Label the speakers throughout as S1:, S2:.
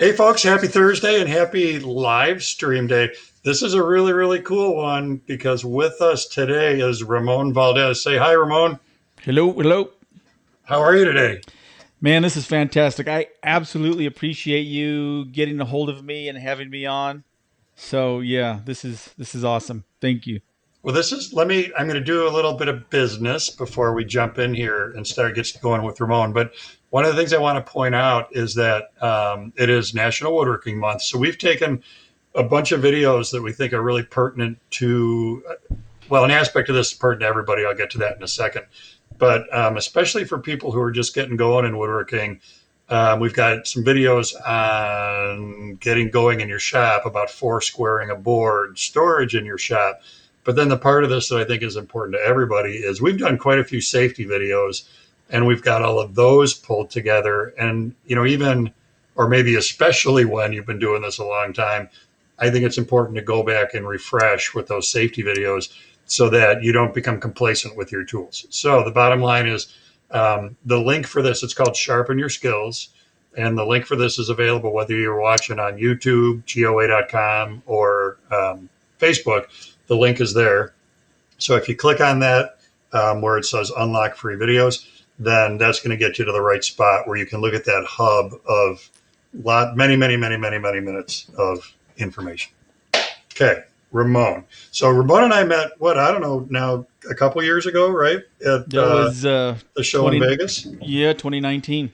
S1: Hey, folks, happy Thursday and happy live stream day. This is a really, really cool one because with us today is Ramon Valdez. Say hi, Ramon.
S2: Hello, hello.
S1: How are you today?
S2: Man, this is fantastic. I absolutely appreciate you getting a hold of me and having me on. So, yeah, this is awesome. Thank you.
S1: Well, I'm going to do a little bit of business before we jump in here and start get going with Ramon. But one of the things I want to point out is that it is National Woodworking Month. So we've taken a bunch of videos that we think are really pertinent to, well, an aspect of this is pertinent to everybody. I'll get to that in a second. But especially for people who are just getting going in woodworking, we've got some videos on getting going in your shop about four squaring a board, storage in your shop. But then the part of this that I think is important to everybody is we've done quite a few safety videos and we've got all of those pulled together. And, even, or maybe especially when you've been doing this a long time, I think it's important to go back and refresh with those safety videos so that you don't become complacent with your tools. So the bottom line is the link for this, it's called Sharpen Your Skills. And the link for this is available whether you're watching on YouTube, GOA.com, or Facebook. The link is there. So if you click on that where it says unlock free videos, then that's going to get you to the right spot where you can look at that hub of many minutes of information. Okay, Ramon. So Ramon and I met, I don't know now, a couple years ago, right? At
S2: That was
S1: the show
S2: 20
S1: in Vegas.
S2: Yeah, 2019.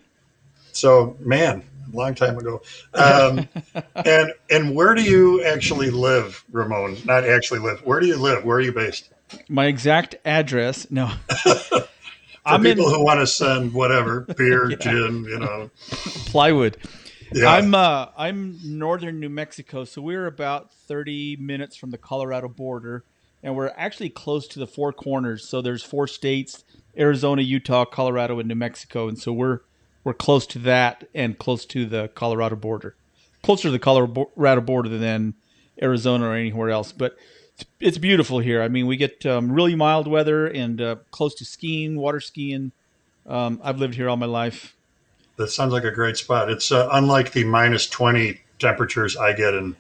S1: So, man, a long time ago.
S2: Yeah.
S1: And where do you actually live, Ramon? Not actually live. Where do you live? Where are you based?
S2: My exact address. No.
S1: For
S2: I'm
S1: people
S2: in
S1: who want to send whatever, beer,
S2: yeah,
S1: gin.
S2: plywood.
S1: Yeah.
S2: I'm northern New Mexico, so we're about 30 minutes from the Colorado border, and we're actually close to the four corners. So there's four states: Arizona, Utah, Colorado, and New Mexico, and so we're close to that and close to the Colorado border, closer to the Colorado border than Arizona or anywhere else. But it's beautiful here. I mean, we get really mild weather and close to skiing, water skiing. I've lived here all my life.
S1: That sounds like a great spot. It's unlike the minus 20 temperatures I get in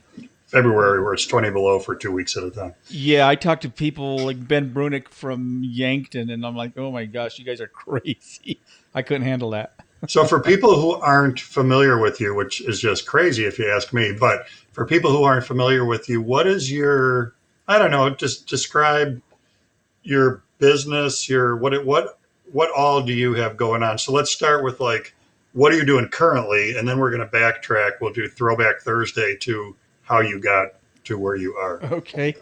S1: February, where it's 20 below for 2 weeks at a time.
S2: Yeah, I talked to people like Ben Brunick from Yankton, and I'm like, oh my gosh, you guys are crazy. I couldn't handle that.
S1: So, for people who aren't familiar with you, which is just crazy if you ask me, but for people who aren't familiar with you, what is your, I don't know, just describe your business, what all do you have going on? So let's start with like, what are you doing currently? And then we're going to backtrack. We'll do Throwback Thursday to how you got to where you are.
S2: Okay.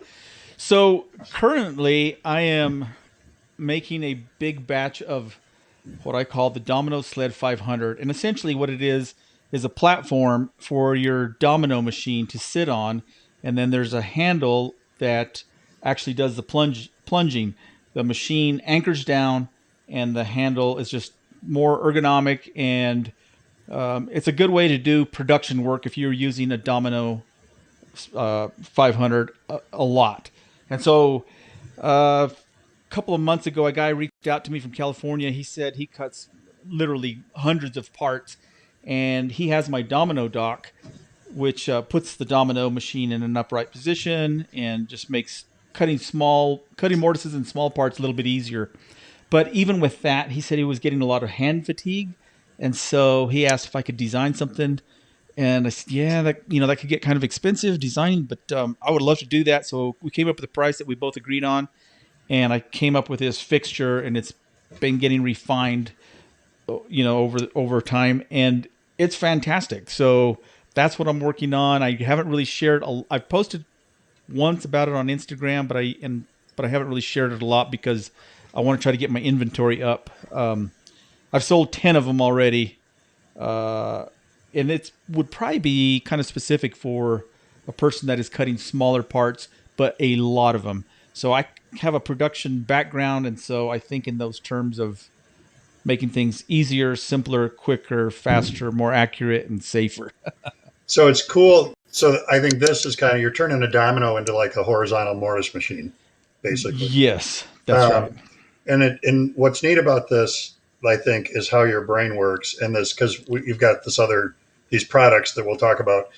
S2: So currently, I am making a big batch of what I call the Domino Sled 500. And essentially, what it is a platform for your domino machine to sit on. And then there's a handle that actually does the plunging. The machine anchors down, and the handle is just more ergonomic. And it's a good way to do production work if you're using a Domino 500 a lot. And so a couple of months ago, a guy reached out to me from California. He said he cuts literally hundreds of parts, and he has my domino dock, which puts the domino machine in an upright position and just makes cutting mortises and small parts a little bit easier. But even with that, he said he was getting a lot of hand fatigue, and so he asked if I could design something. And I said, yeah, that could get kind of expensive designing, but I would love to do that. So we came up with a price that we both agreed on, and I came up with this fixture, and it's been getting refined, over time, and it's fantastic. So that's what I'm working on. I haven't really shared. I've posted once about it on Instagram, but I haven't really shared it a lot because I want to try to get my inventory up. I've sold 10 of them already. And it would probably be kind of specific for a person that is cutting smaller parts, but a lot of them. So I have a production background, and so I think in those terms of making things easier, simpler, quicker, faster, more accurate, and safer.
S1: So it's cool. So I think this is kind of, you're turning a domino into like a horizontal mortise machine, basically.
S2: Yes, that's right.
S1: And what's neat about this, I think, is how your brain works. And this, because you've got these products that we'll talk about.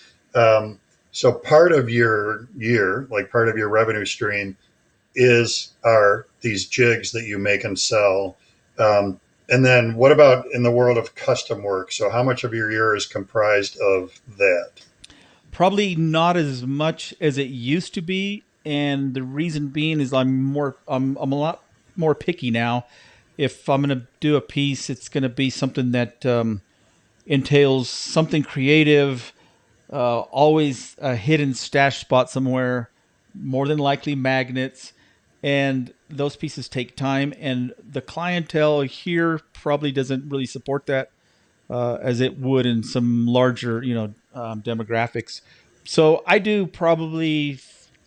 S1: So part of your year, like part of your revenue stream, are these jigs that you make and sell. And then what about in the world of custom work? So how much of your year is comprised of that?
S2: Probably not as much as it used to be, and the reason being is I'm a lot more picky now. If I'm going to do a piece, it's going to be something that entails something creative, always a hidden stash spot somewhere, more than likely magnets, and those pieces take time. And the clientele here probably doesn't really support that as it would in some larger, demographics. So I do probably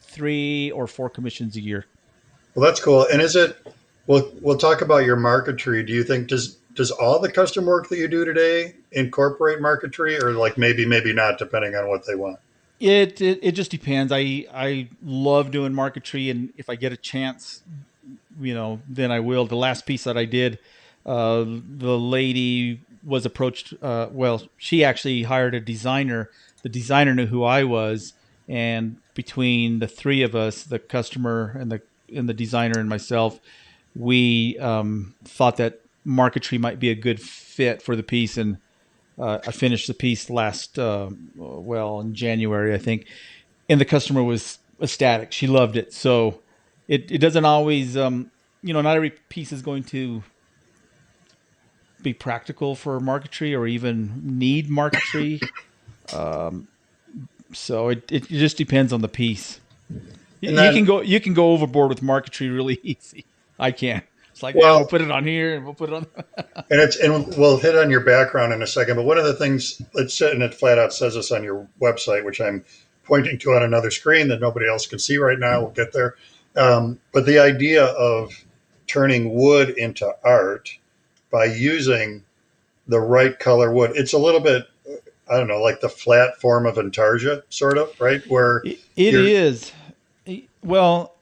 S2: 3 or 4 commissions a year.
S1: Well, that's cool. And is it? We'll talk about your marquetry. Do you think does all the custom work that you do today incorporate marquetry, or like maybe not, depending on what they want?
S2: It just depends. I love doing marquetry, and if I get a chance, then I will. The last piece that I did, the lady was approached. Well, she actually hired a designer. The designer knew who I was, and between the three of us, the customer and the designer and myself, we thought that marquetry might be a good fit for the piece, and I finished the piece in January, I think, and the customer was ecstatic. She loved it. So it doesn't always, not every piece is going to be practical for marquetry or even need marquetry. So it just depends on the piece.
S1: And then,
S2: You can go overboard with marquetry really easy. I can. It's like, yeah,
S1: well,
S2: we'll put it on here and we'll put it on.
S1: and we'll hit on your background in a second. But one of the things, and it flat out says this on your website, which I'm pointing to on another screen that nobody else can see right now. We'll get there. But the idea of turning wood into art by using the right color wood, it's a little bit, I don't know, like the flat form of intarsia, sort of, right? Where
S2: It
S1: you're,
S2: is. Well,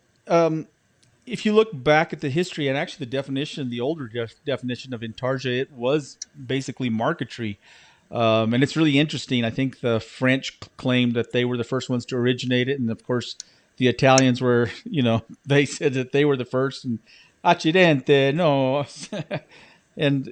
S2: if you look back at the history and actually the definition, the older definition of intarsia, it was basically marquetry. And it's really interesting. I think the French claimed that they were the first ones to originate it. And of course, the Italians were, they said that they were the first. And accidente, no. And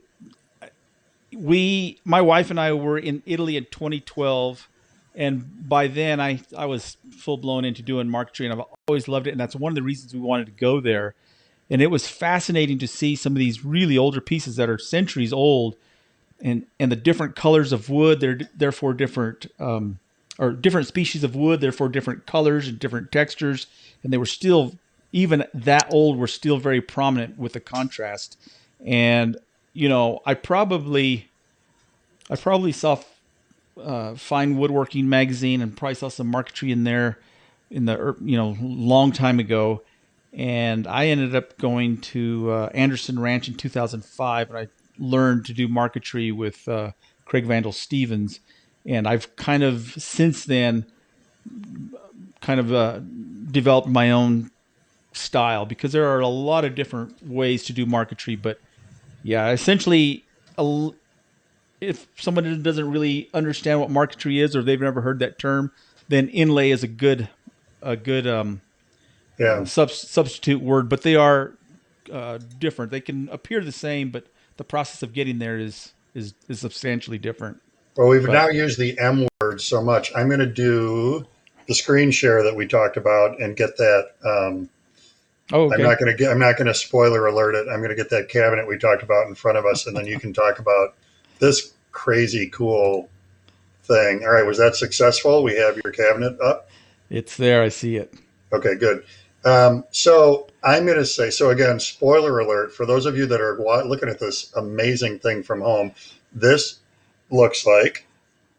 S2: my wife and I were in Italy in 2012. And by then, I was full blown into doing marquetry, and I've always loved it. And that's one of the reasons we wanted to go there. And it was fascinating to see some of these really older pieces that are centuries old, and the different colors of wood. They're therefore different, or different species of wood, therefore different colors and different textures. And they were still, even that old, were still very prominent with the contrast. And I probably saw Fine Woodworking magazine and probably saw some marquetry in there in the long time ago, and I ended up going to Anderson Ranch in 2005, and I learned to do marquetry with Craig Vandall Stevens, and I've kind of since then developed my own style, because there are a lot of different ways to do marquetry. But yeah, essentially, if someone doesn't really understand what marquetry is, or they've never heard that term, then inlay is a good
S1: yeah.
S2: substitute word. But they are different. They can appear the same, but the process of getting there is substantially different.
S1: Well, we've
S2: But
S1: now used the M word so much. I'm going to do the screen share that we talked about and get that.
S2: okay.
S1: I'm not going to spoiler alert it. I'm going to get that cabinet we talked about in front of us, and then you can talk about this crazy cool thing. All right, was that successful? We have your cabinet up.
S2: It's there. I see it.
S1: Okay, good. So I'm going to say, so again, spoiler alert for those of you that are looking at this amazing thing from home. This looks like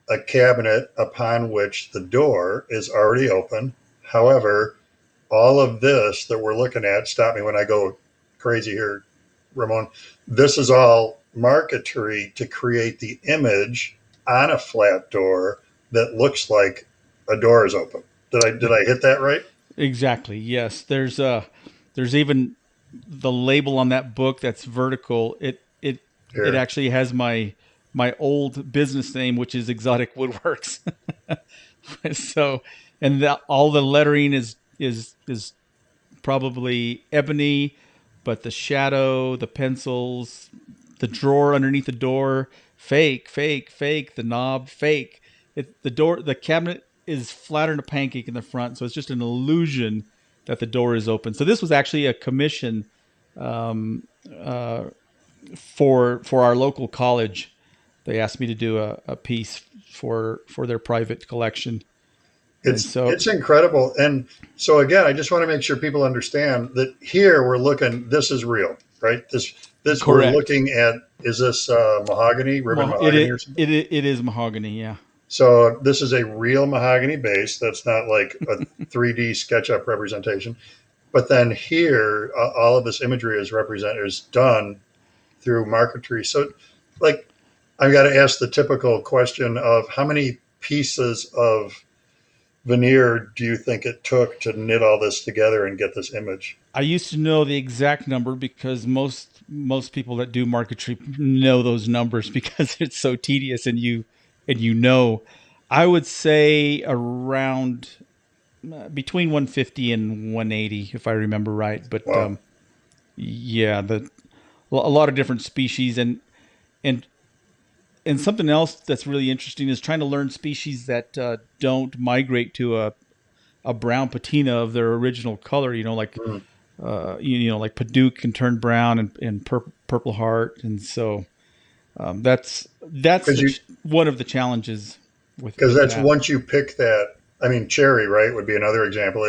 S1: a cabinet upon which the door is already open. However, all of this that we're looking at, stop me when I go crazy here, Ramon, this is all marquetry to create the image on a flat door that looks like a door is open. Did I hit that right?
S2: Exactly. Yes. There's even the label on that book that's vertical. It
S1: Here.
S2: actually has my my old business name, which is Exotic Woodworks. So, and all the lettering is probably ebony, but the shadow, the pencils, the drawer underneath the door, fake, fake, fake. The knob, fake. The cabinet is flatter than a pancake in the front, so it's just an illusion that the door is open. So this was actually a commission um, uh, for our local college. They asked me to do a piece for their private collection, and so
S1: It's incredible. And so again, I just want to make sure people understand that here we're looking. This is real, right? This we're
S2: correct.
S1: looking at. Is this mahogany, ribbon
S2: It
S1: mahogany,
S2: is,
S1: or something?
S2: it is mahogany, yeah.
S1: So this is a real mahogany base. That's not like a 3D SketchUp representation. But then here, all of this imagery is done through marquetry. So, like, I've got to ask the typical question of how many pieces of veneer do you think it took to knit all this together and get this image?
S2: I used to know the exact number because most people that do marquetry know those numbers because it's so tedious and you know. I would say around between 150 and 180 if I remember right, but
S1: Wow.
S2: yeah, a lot of different species and and something else that's really interesting is trying to learn species that don't migrate to a brown patina of their original color. You know, like
S1: Mm.
S2: like Paduke can turn brown and purple heart, and so that's
S1: Because you
S2: one of the challenges
S1: because
S2: with
S1: that's
S2: that.
S1: once you pick that. I mean, cherry, right, would be another example.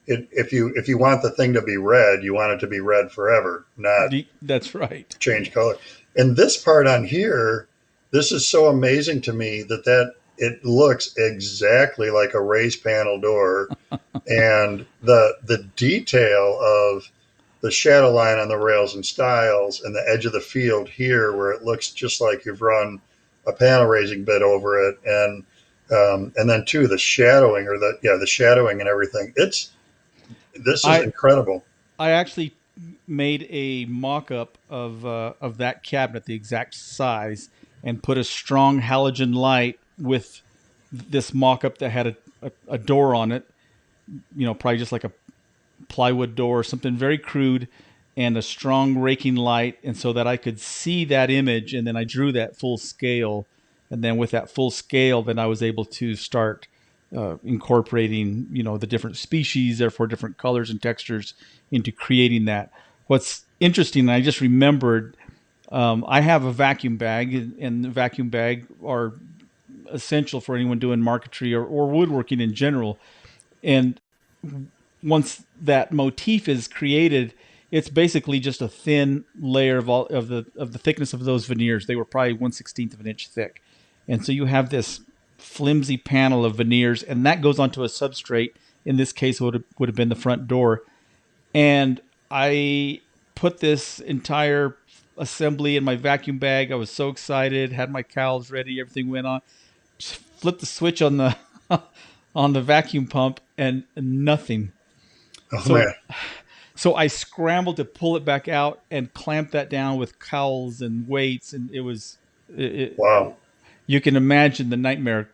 S1: It if you want the thing to be red, you want it to be red forever, not
S2: That's right.
S1: change color. And this part on here, this is so amazing to me that it looks exactly like a raised panel door, and the detail of the shadow line on the rails and stiles and the edge of the field here, where it looks just like you've run a panel raising bit over it, and then too the shadowing or the shadowing and everything. This is
S2: I
S1: incredible.
S2: I actually made a mock-up of that cabinet, the exact size, and put a strong halogen light with this mock-up that had a door on it. Probably just like a plywood door, something very crude, and a strong raking light, and so that I could see that image, and then I drew that full scale, and then with that full scale, then I was able to start incorporating, the different species, therefore different colors and textures, into creating that. What's interesting, I just remembered, I have a vacuum bag, and the vacuum bag are essential for anyone doing marquetry or woodworking in general. And once that motif is created, it's basically just a thin layer of all of the thickness of those veneers. They were probably 1/16 of an inch thick, and so you have this flimsy panel of veneers, and that goes onto a substrate. In this case, would have been the front door, and I put this entire assembly in my vacuum bag. I was so excited, had my cowls ready, everything went on. Just flipped the switch on the on the vacuum pump, and nothing.
S1: Oh
S2: So
S1: man,
S2: so I scrambled to pull it back out and clamp that down with cowls and weights, and
S1: wow.
S2: you can imagine the nightmare.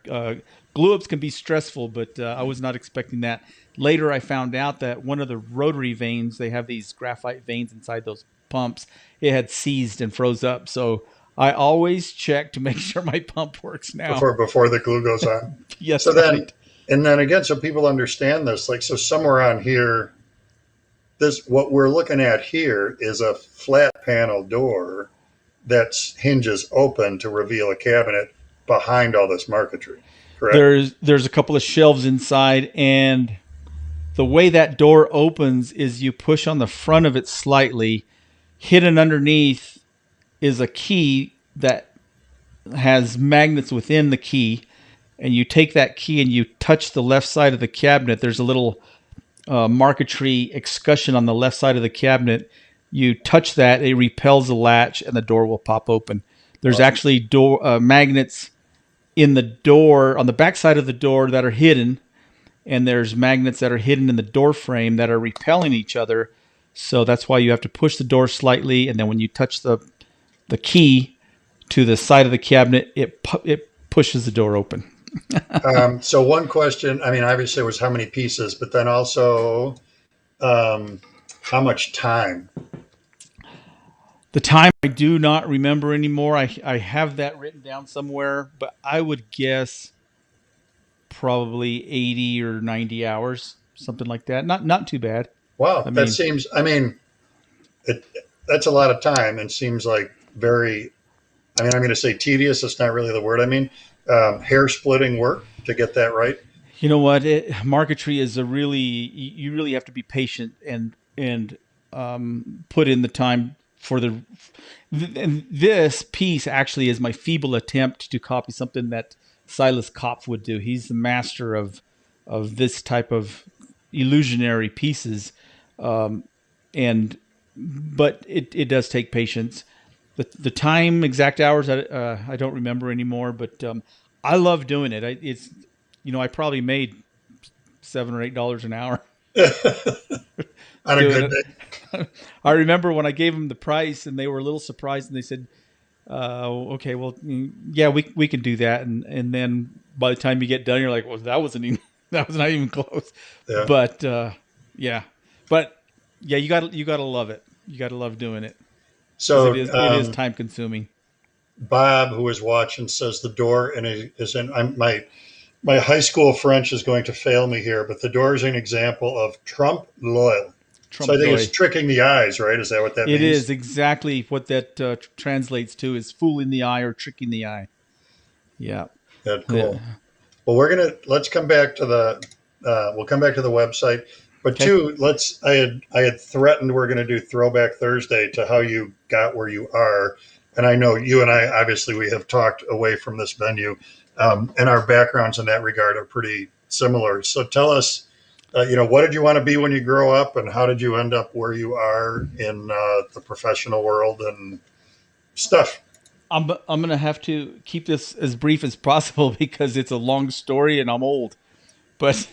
S2: Glue ups can be stressful, but I was not expecting that. Later, I found out that one of the rotary vanes, they have these graphite veins inside those pumps, it had seized and froze up. So I always check to make sure my pump works now.
S1: Before the glue goes on.
S2: Yes,
S1: So then,
S2: right.
S1: and then again, so people understand this, like, so somewhere on here, this, what we're looking at here is a flat panel door that hinges open to reveal a cabinet behind all this marquetry, correct?
S2: There's a couple of shelves inside, and the way that door opens is you push on the front of it slightly. Hidden underneath is a key that has magnets within the key, and you take that key and you touch the left side of the cabinet. There's a little marquetry escutcheon on the left side of the cabinet. You touch that, it repels the latch, and the door will pop open. There's
S1: Wow.
S2: actually door magnets in the door on the back side of the door that are hidden, and there's magnets that are hidden in the door frame that are repelling each other. So that's why you have to push the door slightly, and then when you touch the key, to the side of the cabinet, it pushes the door open.
S1: So one question, I mean, obviously it was how many pieces, but then also um, how much time?
S2: The time I do not remember anymore. I have that written down somewhere, but I would guess probably 80 or 90 hours, something like that. Not too bad.
S1: Wow,
S2: I
S1: that
S2: mean,
S1: seems, I mean, it, that's a lot of time and seems like very, I mean, I'm going to say tedious. It's not really the word I mean. Hair splitting work to get that right.
S2: you know what? Marquetry is a really you really have to be patient and put in the time for the. And this piece actually is my feeble attempt to copy something that Silas Kopf would do. He's the master of this type of illusionary pieces, and but it does take patience. The time exact hours I don't remember anymore, but I love doing it. It's I probably made $7 or $8 an hour
S1: On a
S2: doing
S1: good
S2: it.
S1: day.
S2: I remember when I gave them the price, and they were a little surprised, and they said, "Okay, well, yeah, we can do that." And then by the time you get done, you're like, "Well, that wasn't even that was not even close."
S1: Yeah.
S2: But yeah, but yeah, you got to love it. You got to love doing it because
S1: So
S2: it is time consuming.
S1: Bob, who is watching, says the door and it is in. My high school French is going to fail me here, but the door is an example of trompe l'oeil. So I
S2: Trump
S1: think it's
S2: Loy.
S1: tricking the eyes, right? Is that what that
S2: It
S1: means?
S2: is exactly what that translates to is fooling the eye or tricking the eye. Yeah.
S1: Yeah,
S2: Yeah.
S1: cool. Well, let's come back to the we'll come back to the website. But
S2: Okay.
S1: two, I had threatened we're going to do Throwback Thursday to how you got where you are, and I know you and I obviously we have talked away from this venue, and our backgrounds in that regard are pretty similar. So tell us, what did you want to be when you grow up, and how did you end up where you are in the professional world and stuff?
S2: I'm gonna have to keep this as brief as possible because it's a long story and I'm old. But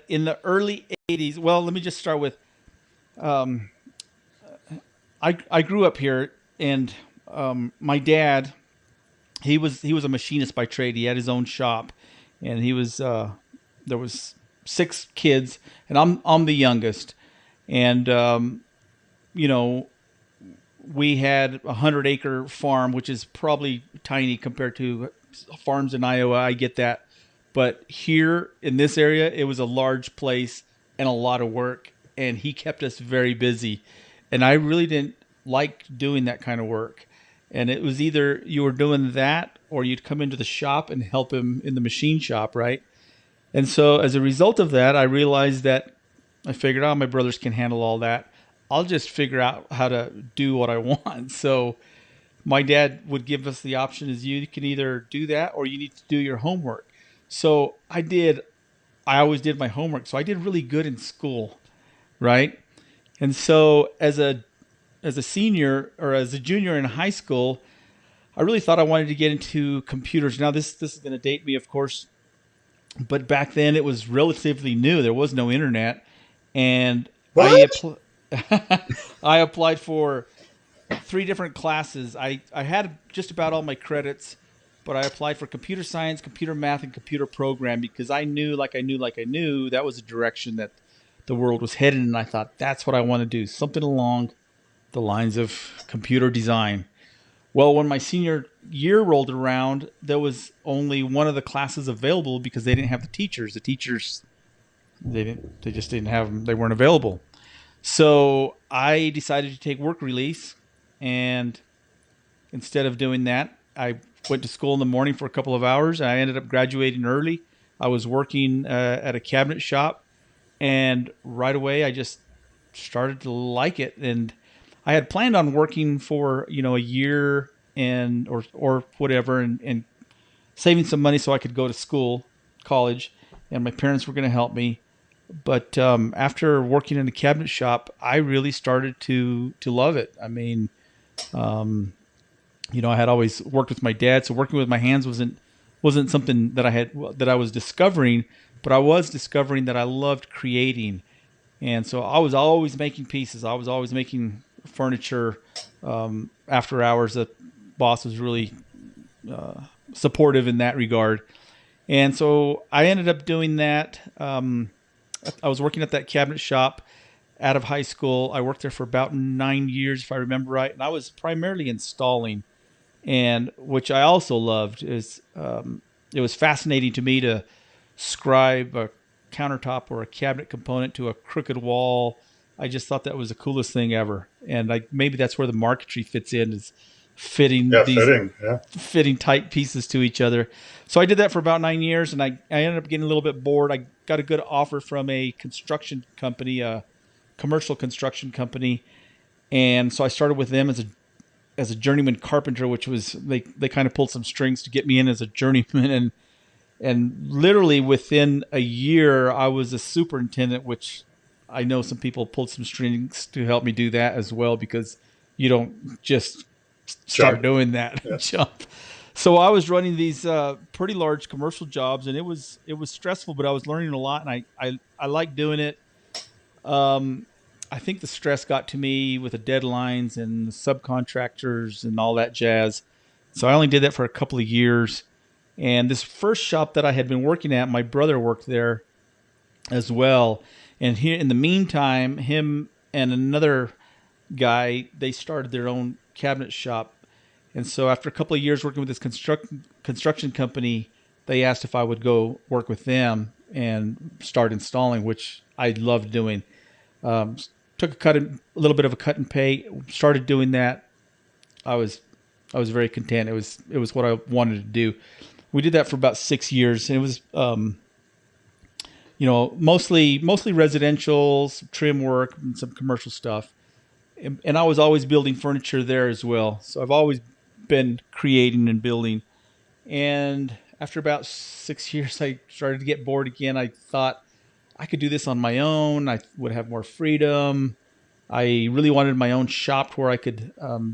S2: in the early '80s, well, let me just start with um, I grew up here, and my dad he was a machinist by trade. He had his own shop, and he was there was 6 kids, and I'm the youngest, and you know we had a 100-acre farm, which is probably tiny compared to farms in Iowa. I get that, but here in this area, it was a large place and a lot of work, and he kept us very busy, and I really didn't like doing that kind of work. And it was either you were doing that or you'd come into the shop and help him in the machine shop, right? And so as a result of that, I realized that I figured, oh, my brothers can handle all that. I'll just figure out how to do what I want. So my dad would give us the option is you can either do that or you need to do your homework. So I always did my homework. So I did really good in school, right? And so as a senior or as a junior in high school, I really thought I wanted to get into computers. Now this is going to date me, of course, but back then it was relatively new. There was no internet, and
S1: What?
S2: I applied for 3 different classes. I had just about all my credits, but I applied for computer science, computer math, and computer program because I knew that was the direction that the world was headed, and I thought that's what I want to do, something along the lines of computer design. Well, when my senior year rolled around, there was only one of the classes available because they didn't have the teachers. The teachers they just didn't have them. They weren't available. So I decided to take work release, and instead of doing that, I went to school in the morning for a couple of hours. I ended up graduating early. I was working at a cabinet shop, and right away I just started to like it. And I had planned on working for a year and or whatever, and saving some money so I could go to school, college, and my parents were going to help me. But after working in a cabinet shop, I really started to love it. I mean, I had always worked with my dad, so working with my hands wasn't something that I was discovering, but I was discovering that I loved creating, and so I was always making pieces. I was always making furniture after hours. boss was really supportive in that regard. And so I ended up doing that. I was working at that cabinet shop out of high school. I worked there for about 9 years, if I remember right. And I was primarily installing, and which I also loved. It was fascinating to me to scribe a countertop or a cabinet component to a crooked wall. I just thought that was the coolest thing ever. And maybe that's where the marquetry fits in, is fitting fitting tight pieces to each other. So I did that for about 9 years, and I ended up getting a little bit bored. I got a good offer from a construction company, a commercial construction company, and so I started with them as a journeyman carpenter, which was they kind of pulled some strings to get me in as a journeyman, and literally within a year I was a superintendent, which I know some people pulled some strings to help me do that as well, because you don't just start doing that jump. So I was running these pretty large commercial jobs, and it was stressful, but I was learning a lot, and I liked doing it. I think the stress got to me with the deadlines and the subcontractors and all that jazz. So I only did that for a couple of years. And this first shop that I had been working at, my brother worked there as well. And here, in the meantime, him and another guy, they started their own cabinet shop. And so after a couple of years working with this construction company, they asked if I would go work with them and start installing, which I loved doing. Took a little bit of a cut and pay, started doing that. I was very content. It was what I wanted to do. We did that for about 6 years, and it was mostly residential, some trim work, and some commercial stuff. And I was always building furniture there as well. So I've always been creating and building. And after about 6 years, I started to get bored again. I thought I could do this on my own. I would have more freedom. I really wanted my own shop where I could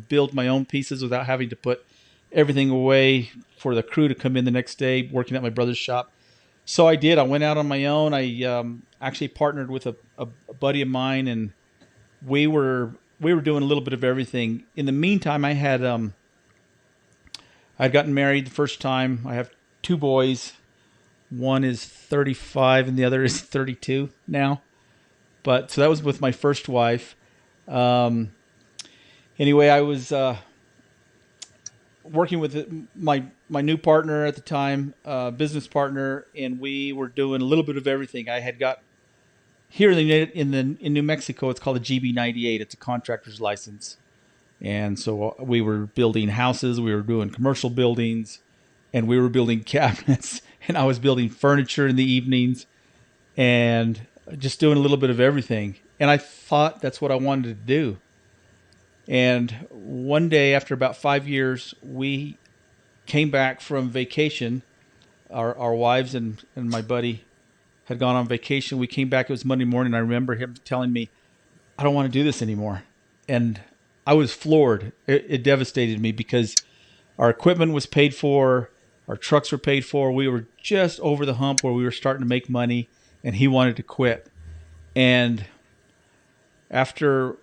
S2: build my own pieces without having to put everything away for the crew to come in the next day working at my brother's shop. So I did. I went out on my own. I actually partnered with a buddy of mine, and we were doing a little bit of everything. In the meantime, I'd gotten married the first time. I have 2 boys. One is 35 and the other is 32 now. But so that was with my first wife. Anyway, I was working with my new partner at the time, business partner, and we were doing a little bit of everything. I had got here in New Mexico, it's called a GB98. It's a contractor's license. And so we were building houses, we were doing commercial buildings, and we were building cabinets, and I was building furniture in the evenings, and just doing a little bit of everything. And I thought that's what I wanted to do. And one day, after about 5 years, we came back from vacation. Our wives and my buddy had gone on vacation. We came back, it was Monday morning. I remember him telling me, I don't want to do this anymore. And I was floored. It devastated me because our equipment was paid for, our trucks were paid for. We were just over the hump where we were starting to make money, and he wanted to quit. And after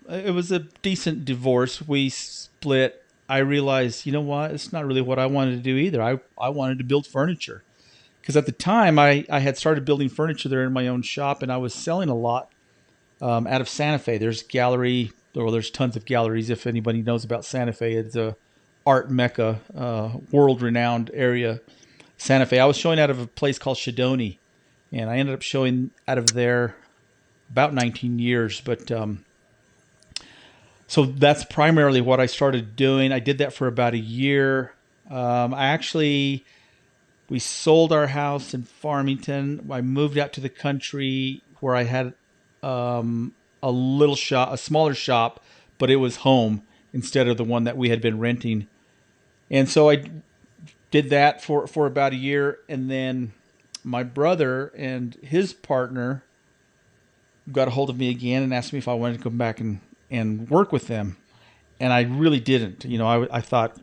S2: it was a decent divorce, we split. I realized, you know what? It's not really what I wanted to do either. I wanted to build furniture. Because at the time, I had started building furniture there in my own shop, and I was selling a lot out of Santa Fe. There's tons of galleries. If anybody knows about Santa Fe, it's a art mecca, world-renowned area. Santa Fe. I was showing out of a place called Shadoni, and I ended up showing out of there about 19 years. But so that's primarily what I started doing. I did that for about a year. We sold our house in Farmington. I moved out to the country where I had a little shop, a smaller shop, but it was home instead of the one that we had been renting. And so I did that for about a year. And then my brother and his partner got a hold of me again and asked me if I wanted to come back and work with them. And I really didn't. I thought,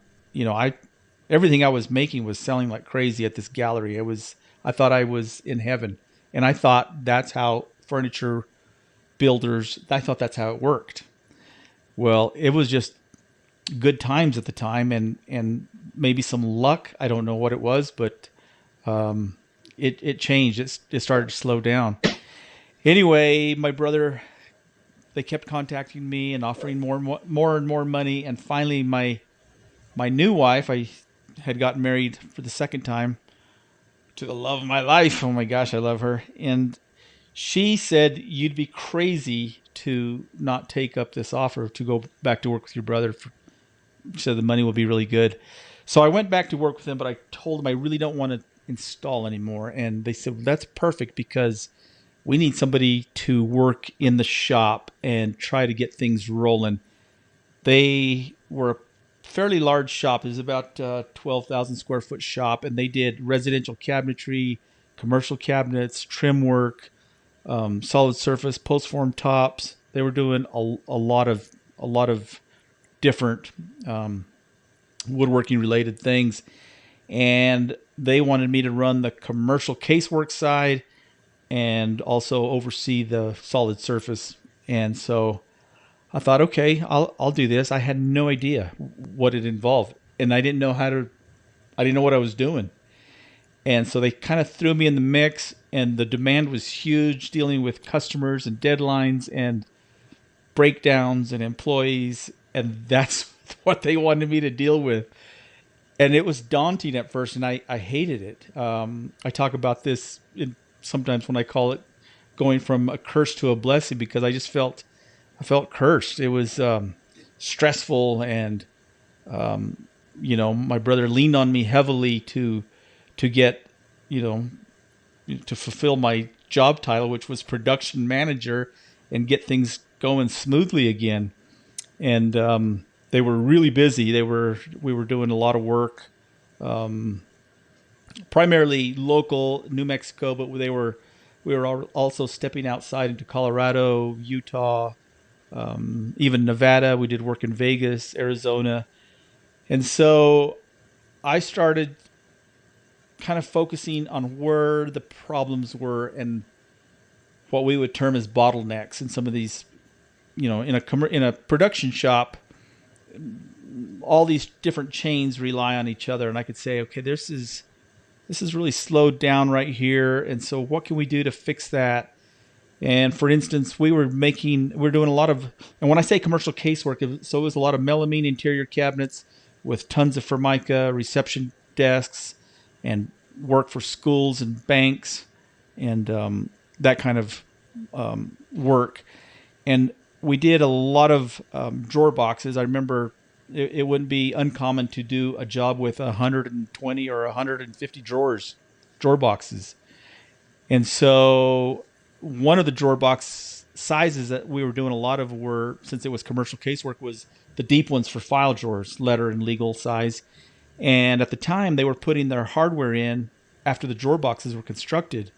S2: everything I was making was selling like crazy at this gallery. I thought I was in heaven. And I thought that's how furniture builders, I thought that's how it worked. Well, it was just good times at the time, and maybe some luck. I don't know what it was, but it changed. It started to slow down. Anyway, my brother, they kept contacting me and offering more and more money, and finally my new wife, I had gotten married for the second time to the love of my life. Oh my gosh, I love her. And she said, you'd be crazy to not take up this offer to go back to work with your brother. She said the money will be really good. So I went back to work with them, but I told them I really don't want to install anymore. And they said, well, that's perfect, because we need somebody to work in the shop and try to get things rolling. They were a fairly large shop. It was about 12,000 square foot shop, and they did residential cabinetry, commercial cabinets, trim work, solid surface, post form tops. They were doing a lot of different woodworking related things, and they wanted me to run the commercial casework side and also oversee the solid surface. And so I thought, okay, I'll do this. I had no idea what it involved, and I didn't know what I was doing. And so they kind of threw me in the mix, and the demand was huge, dealing with customers and deadlines and breakdowns and employees, and that's what they wanted me to deal with. And it was daunting at first, and I hated it. I talk about this sometimes when I call it going from a curse to a blessing, because I felt cursed. It was stressful, and my brother leaned on me heavily to get, to fulfill my job title, which was production manager, and get things going smoothly again. And they were really busy. We were doing a lot of work, primarily local New Mexico, but we were also stepping outside into Colorado, Utah, even Nevada. We did work in Vegas, Arizona. And so I started kind of focusing on where the problems were and what we would term as bottlenecks in some of these, in a production shop. All these different chains rely on each other, and I could say, okay, this is really slowed down right here, and so what can we do to fix that? And for instance, we're doing a lot of, and when I say commercial casework, it was a lot of melamine interior cabinets with tons of formica, reception desks, and work for schools and banks, and that kind of work. And we did a lot of drawer boxes. I remember it wouldn't be uncommon to do a job with 120 or 150 drawer boxes. And so one of the drawer box sizes that we were doing a lot of were, since it was commercial casework, was the deep ones for file drawers, letter and legal size. And at the time, they were putting their hardware in after the drawer boxes were constructed.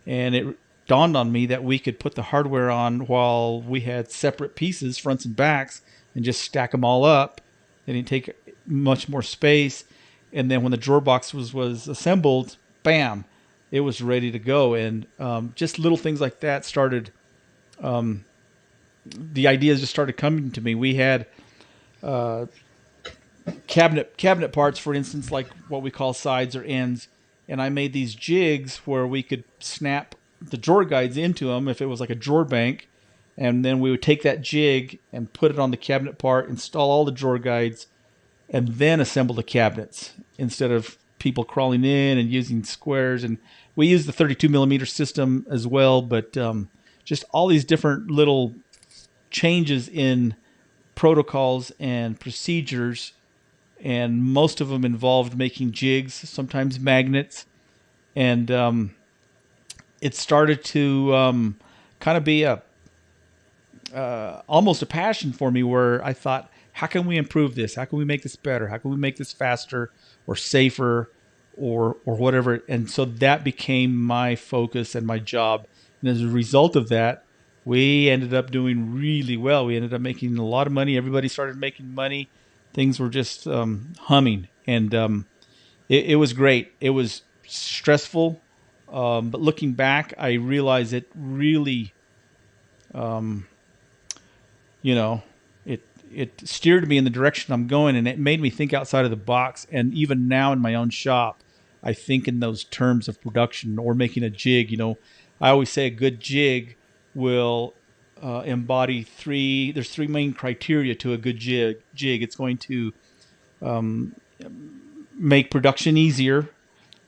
S2: And it dawned on me that we could put the hardware on while we had separate pieces, fronts and backs, and just stack them all up. They didn't take much more space. And then when the drawer box was assembled, bam, it was ready to go. And just little things like that started, the ideas just started coming to me. We had cabinet parts, for instance, like what we call sides or ends. And I made these jigs where we could snap the drawer guides into them if it was like a drawer bank. And then we would take that jig and put it on the cabinet part, install all the drawer guides, and then assemble the cabinets instead of people crawling in and using squares. And we use the 32 millimeter system as well, but just all these different little changes in protocols and procedures, and most of them involved making jigs, sometimes magnets. And it started to kind of be almost a passion for me, where I thought, how can we improve this? How can we make this better? How can we make this faster or safer or whatever? And so that became my focus and my job. And as a result of that, we ended up doing really well. We ended up making a lot of money. Everybody started making money. Things were just humming. And it was great. It was stressful. But looking back, I realized it really, it steered me in the direction I'm going, and it made me think outside of the box. And even now in my own shop, I think in those terms of production or making a jig. I always say a good jig will embody three. There's three main criteria to a good jig. It's going to make production easier.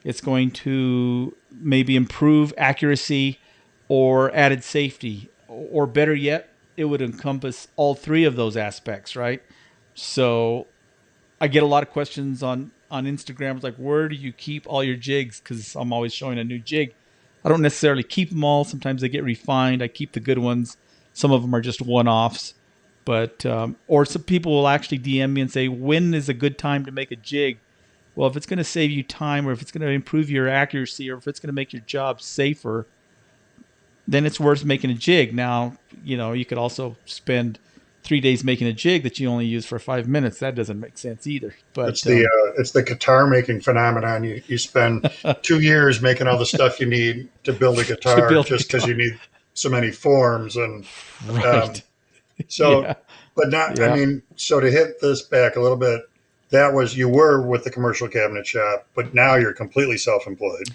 S2: It's going to maybe improve accuracy or added safety, or better yet, it would encompass all three of those aspects, right? So I get a lot of questions on Instagram. It's like, where do you keep all your jigs? Because I'm always showing a new jig. I don't necessarily keep them all. Sometimes they get refined. I keep the good ones. Some of them are just one-offs. But or some people will actually DM me and say, when is a good time to make a jig? Well, if it's going to save you time, or if it's going to improve your accuracy, or if it's going to make your job safer, then it's worth making a jig. Now, you could also spend 3 days making a jig that you only use for 5 minutes. That doesn't make sense either. But
S1: it's the guitar making phenomenon. You spend 2 years making all the stuff you need to build a guitar just because you need so many forms and
S2: right.
S1: So, but not.
S2: Yeah.
S1: I mean, so to hit this back a little bit, that was you were with the commercial cabinet shop, but now you're completely self-employed.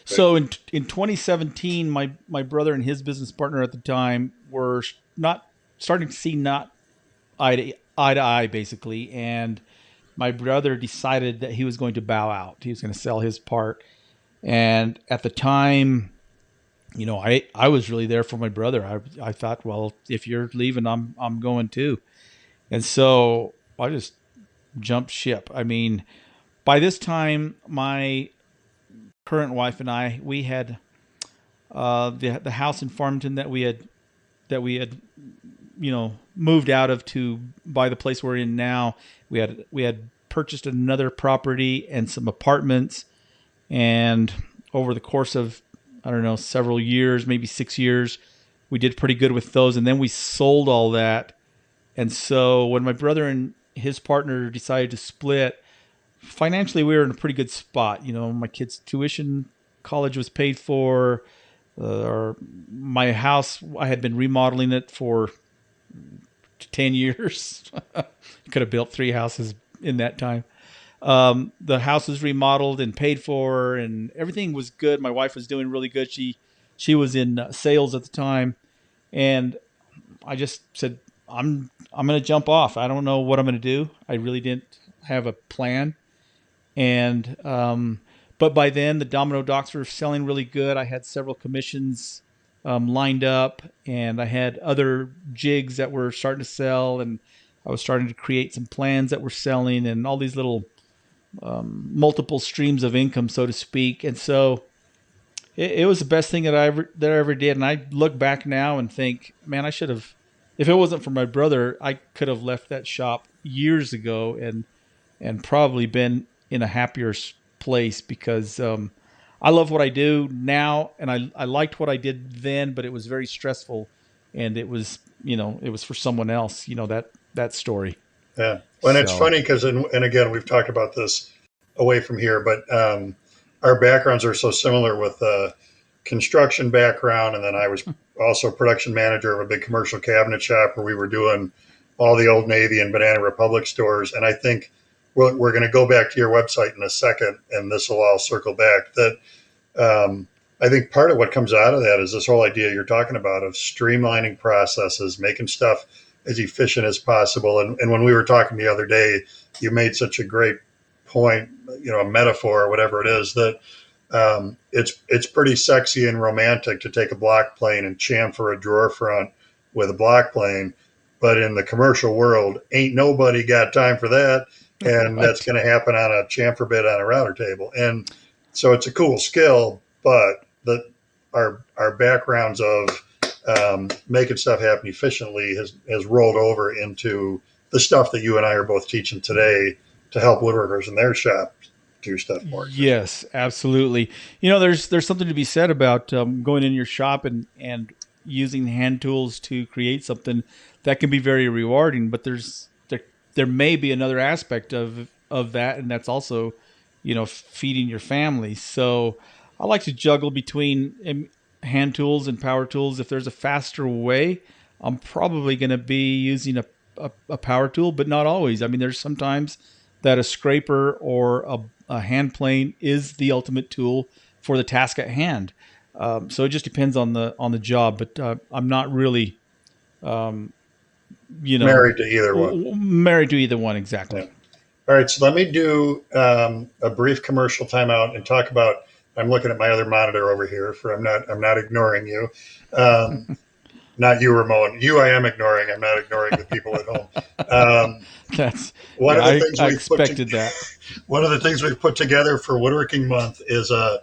S2: So in 2017, my brother and his business partner at the time were not starting to see not eye to eye, basically. And my brother decided that he was going to bow out. He was going to sell his part. And at the time, I was really there for my brother. I thought, well, if you're leaving, I'm going too. And so I just jumped ship. I mean, by this time, my current wife and I, we had the house in Farmington that we had moved out of to buy the place we're in now. We had purchased another property and some apartments, and over the course of, I don't know, several years, maybe 6 years, we did pretty good with those, and then we sold all that. And so when my brother and his partner decided to split, financially we were in a pretty good spot. My kids' tuition, college was paid for. My house, I had been remodeling it for 10 years. Could have built 3 houses in that time. The house was remodeled and paid for, and everything was good. My wife was doing really good. She was in sales at the time, and I just said, I'm going to jump off. I don't know what I'm going to do. I really didn't have a plan. And but by then the domino docks were selling really good. I had several commissions lined up, and I had other jigs that were starting to sell, and I was starting to create some plans that were selling, and all these little multiple streams of income, so to speak. And so it was the best thing that I ever did. And I look back now and think, man, I should have. If it wasn't for my brother, I could have left that shop years ago and probably been in a happier place, because I love what I do now, and I liked what I did then, but it was very stressful, and it was for someone else. That story.
S1: Yeah. Well, and it's funny because, and again, we've talked about this away from here, but our backgrounds are so similar with construction background, and then I was also production manager of a big commercial cabinet shop where we were doing all the Old Navy and Banana Republic stores. And I think we're going to go back to your website in a second, and this will all circle back. That I think part of what comes out of that is this whole idea you're talking about of streamlining processes, making stuff as efficient as possible. And when we were talking the other day, you made such a great point, a metaphor or whatever it is, that it's pretty sexy and romantic to take a block plane and chamfer a drawer front with a block plane. But in the commercial world, ain't nobody got time for that. And that's going to happen on a chamfer bit on a router table. And so it's a cool skill, but our backgrounds of making stuff happen efficiently has rolled over into the stuff that you and I are both teaching today to help woodworkers in their shop do stuff more.
S2: Yes, absolutely. There's something to be said about going in your shop and using hand tools to create something that can be very rewarding. But there may be another aspect of that, and that's also, feeding your family. So I like to juggle between hand tools and power tools. If there's a faster way, I'm probably going to be using a power tool, but not always. I mean, there's sometimes that a scraper or a hand plane is the ultimate tool for the task at hand. So it just depends on the job. But I'm not really, you know,
S1: Married to either one.
S2: married to either one exactly.
S1: Yeah. All right, so let me do a brief commercial timeout and talk about. I'm looking at my other monitor over here. I'm not ignoring you. Um, Not you, Ramon. You, I am ignoring. I'm not ignoring the people at home. Um,
S2: That's
S1: one
S2: yeah.
S1: of the things
S2: I
S1: we've put
S2: expected that.
S1: one of the things we've put together for Woodworking Month is a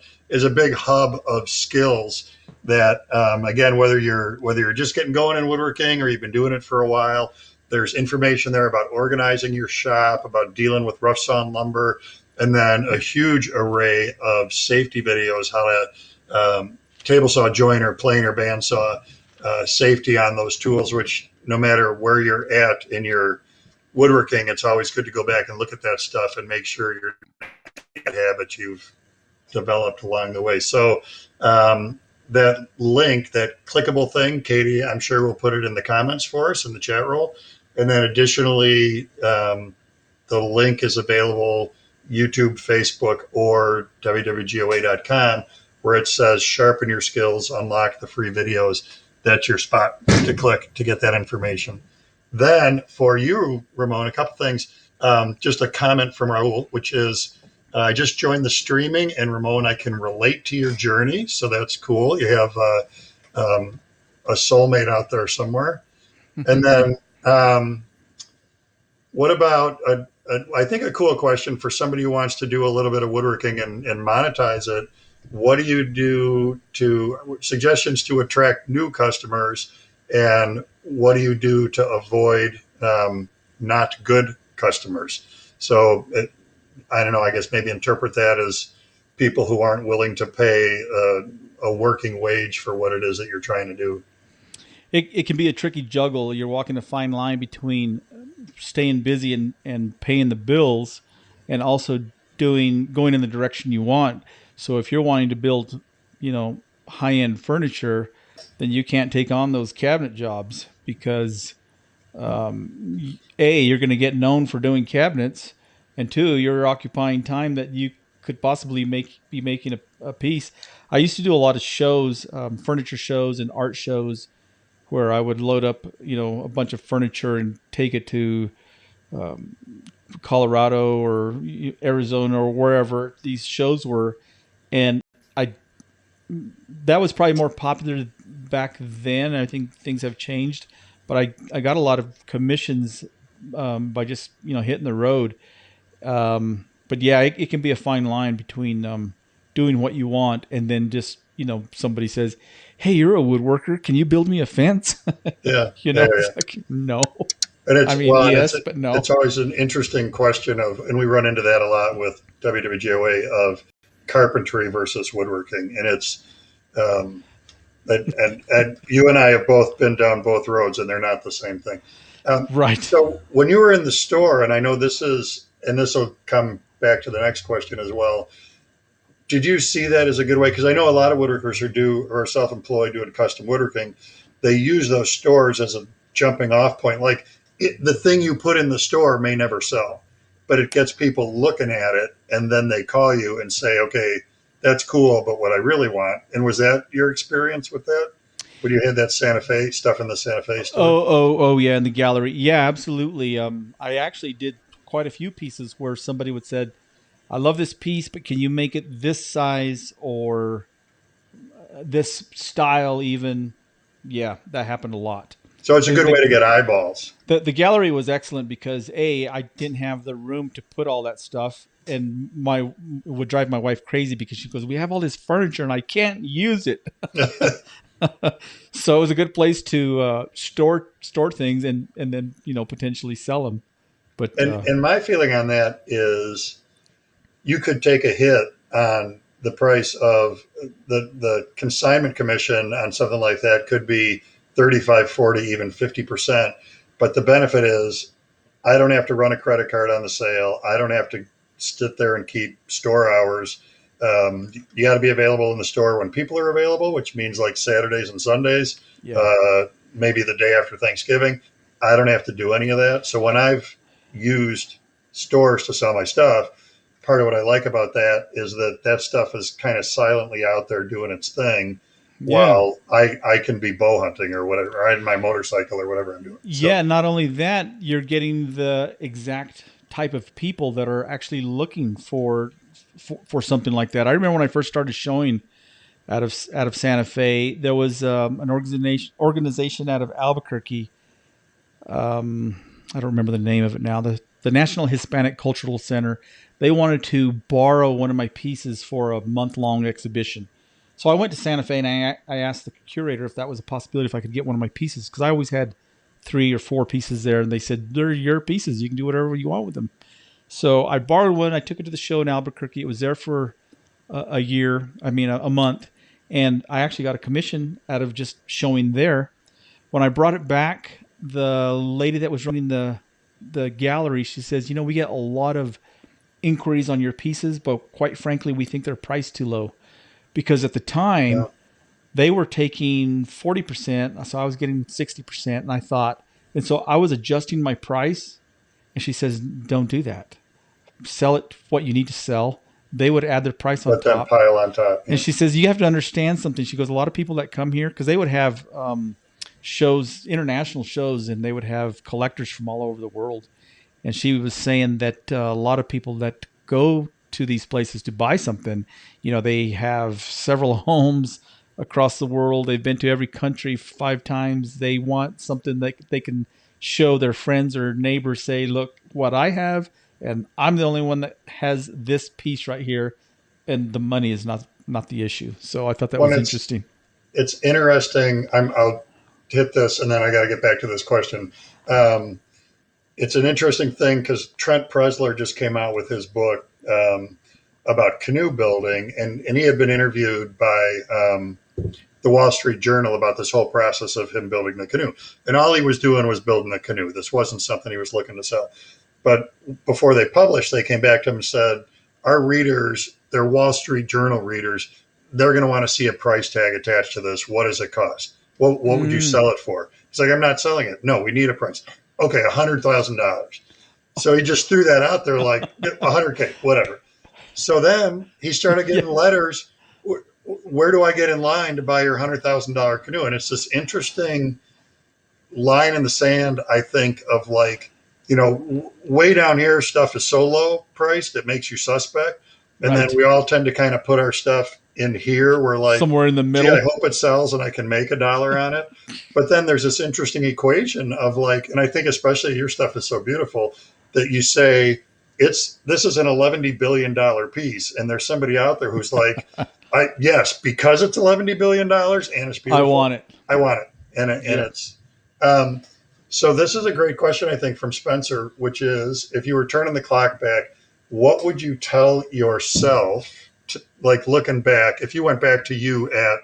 S1: big hub of skills that again, whether you're just getting going in woodworking or you've been doing it for a while, there's information there about organizing your shop, about dealing with rough sawn lumber, and then a huge array of safety videos, how to table saw, joiner, planer, bandsaw, safety on those tools, which no matter where you're at in your woodworking, it's always good to go back and look at that stuff and make sure you're habit you've developed along the way. So that link, that clickable thing, Katie, I'm sure we'll put it in the comments for us in the chat roll. And then additionally, the link is available YouTube, Facebook, or WWGOA.com, where it says sharpen your skills, unlock the free videos. That's your spot to click to get that information. Then for you, Ramon, a couple things. Just a comment from Raul, which is I just joined the streaming, and Ramon, I can relate to your journey. So that's cool. You have a soulmate out there somewhere. And then what about, I think, a cool question for somebody who wants to do a little bit of woodworking and monetize it. What do you do to suggestions to attract new customers? And what do you do to avoid not good customers? So I don't know, I guess maybe interpret that as people who aren't willing to pay a working wage for what it is that you're trying to do.
S2: It can be a tricky juggle. You're walking a fine line between staying busy and paying the bills, and also going in the direction you want. So if you're wanting to build, high-end furniture, then you can't take on those cabinet jobs because you're going to get known for doing cabinets, and two, you're occupying time that you could possibly be making a piece. I used to do a lot of shows, furniture shows and art shows, where I would load up, a bunch of furniture and take it to Colorado or Arizona or wherever these shows were, and that was probably more popular back then. I think things have changed, but I got a lot of commissions by just hitting the road. But yeah, it can be a fine line between doing what you want and then just somebody says, "Hey, you're a woodworker. Can you build me a fence?"
S1: Yeah,
S2: It's like, no.
S1: And
S2: Yes, but no.
S1: It's always an interesting question and we run into that a lot with WWGOA of carpentry versus woodworking, and it's and you and I have both been down both roads, and they're not the same thing.
S2: Right.
S1: So when you were in the store, and I know this will come back to the next question as well. Did you see that as a good way? Because I know a lot of woodworkers who are self-employed doing custom woodworking, they use those stores as a jumping off point. Like the thing you put in the store may never sell, but it gets people looking at it, and then they call you and say, "Okay, that's cool, but what I really want." And was that your experience with that? When you had that Santa Fe stuff in the Santa Fe store?
S2: Oh, yeah, in the gallery. Yeah, absolutely. I actually did quite a few pieces where somebody would said, "I love this piece, but can you make it this size or this style even?" Yeah, that happened a lot.
S1: So it's a good way to get eyeballs.
S2: The gallery was excellent because I didn't have the room to put all that stuff, and it would drive my wife crazy because she goes, "We have all this furniture and I can't use it." So it was a good place to store things and then potentially sell them. But
S1: and my feeling on that is you could take a hit on the price of the consignment commission on something like that could be 35, 40, even 50%. But the benefit is I don't have to run a credit card on the sale. I don't have to sit there and keep store hours. You got to be available in the store when people are available, which means like Saturdays and Sundays,
S2: yeah.
S1: Maybe the day after Thanksgiving. I don't have to do any of that. So when I've used stores to sell my stuff, part of what I like about that is that that stuff is kind of silently out there doing its thing
S2: Yeah.
S1: while I can be bow hunting or whatever, riding my motorcycle or whatever I'm doing. So
S2: Yeah, not only that, you're getting the exact type of people that are actually looking for something like that. I remember when I first started showing out of Santa Fe, there was an organization out of Albuquerque. I don't remember the name of it now. The National Hispanic Cultural Center. They wanted to borrow one of my pieces for a month-long exhibition. So I went to Santa Fe and I asked the curator if that was a possibility, if I could get one of my pieces, because I always had 3 or 4 pieces there, and they said, they're your pieces. You can do whatever you want with them. So I borrowed one. I took it to the show in Albuquerque. It was there for a month. And I actually got a commission out of just showing there. When I brought it back, the lady that was running the gallery, she says, we get a lot of inquiries on your pieces, but quite frankly, we think they're priced too low. Because at the time,
S1: yeah.
S2: they were taking 40%, so I was getting 60%, and I thought, and so I was adjusting my price, and she says, don't do that. Sell it what you need to sell. They would add their price on
S1: Let them
S2: top.
S1: pile on top. Yeah.
S2: And she says, you have to understand something. She goes, a lot of people that come here, because they would have shows, international shows, and they would have collectors from all over the world. And she was saying that a lot of people that go to these places to buy something, they have several homes across the world. They've been to every country 5 times. They want something that they can show their friends or neighbors, say, look what I have. And I'm the only one that has this piece right here. And the money is not the issue. So I thought that was interesting.
S1: It's interesting. I'll hit this and then I got to get back to this question. It's an interesting thing because Trent Presler just came out with his book about canoe building, and he had been interviewed by the Wall Street Journal about this whole process of him building the canoe. And all he was doing was building a canoe. This wasn't something he was looking to sell. But before they published, they came back to him and said, our readers, they're Wall Street Journal readers, they're going to want to see a price tag attached to this. What does it cost? What would you sell it for? He's like, I'm not selling it. No, we need a price. Okay, $100,000. So he just threw that out there like $100K, whatever. So then he started getting letters. Where do I get in line to buy your $100,000 canoe? And it's this interesting line in the sand, I think, of like, way down here, stuff is so low priced, it makes you suspect. And then we all tend to kind of put our stuff in here. We're like,
S2: somewhere in the middle.
S1: I hope it sells and I can make $1 on it. But then there's this interesting equation of like, and I think especially your stuff is so beautiful that you say this is an $11 billion piece. And there's somebody out there who's like, yes, because it's $11 billion and it's beautiful.
S2: I want it.
S1: And it's, so this is a great question, I think, from Spencer, which is, if you were turning the clock back, what would you tell yourself, like looking back, if you went back to you at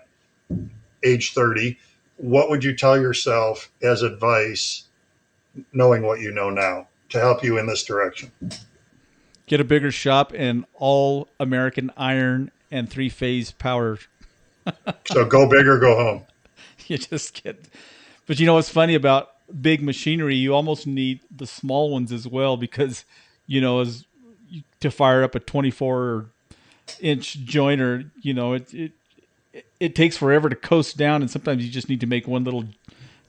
S1: age 30, what would you tell yourself as advice, knowing what you know now, to help you in this direction?
S2: Get a bigger shop and all American iron and 3-phase power.
S1: So go big or go home.
S2: You just get, but what's funny about big machinery, you almost need the small ones as well, because, as to fire up a 24-inch joiner, it takes forever to coast down, and sometimes you just need to make one little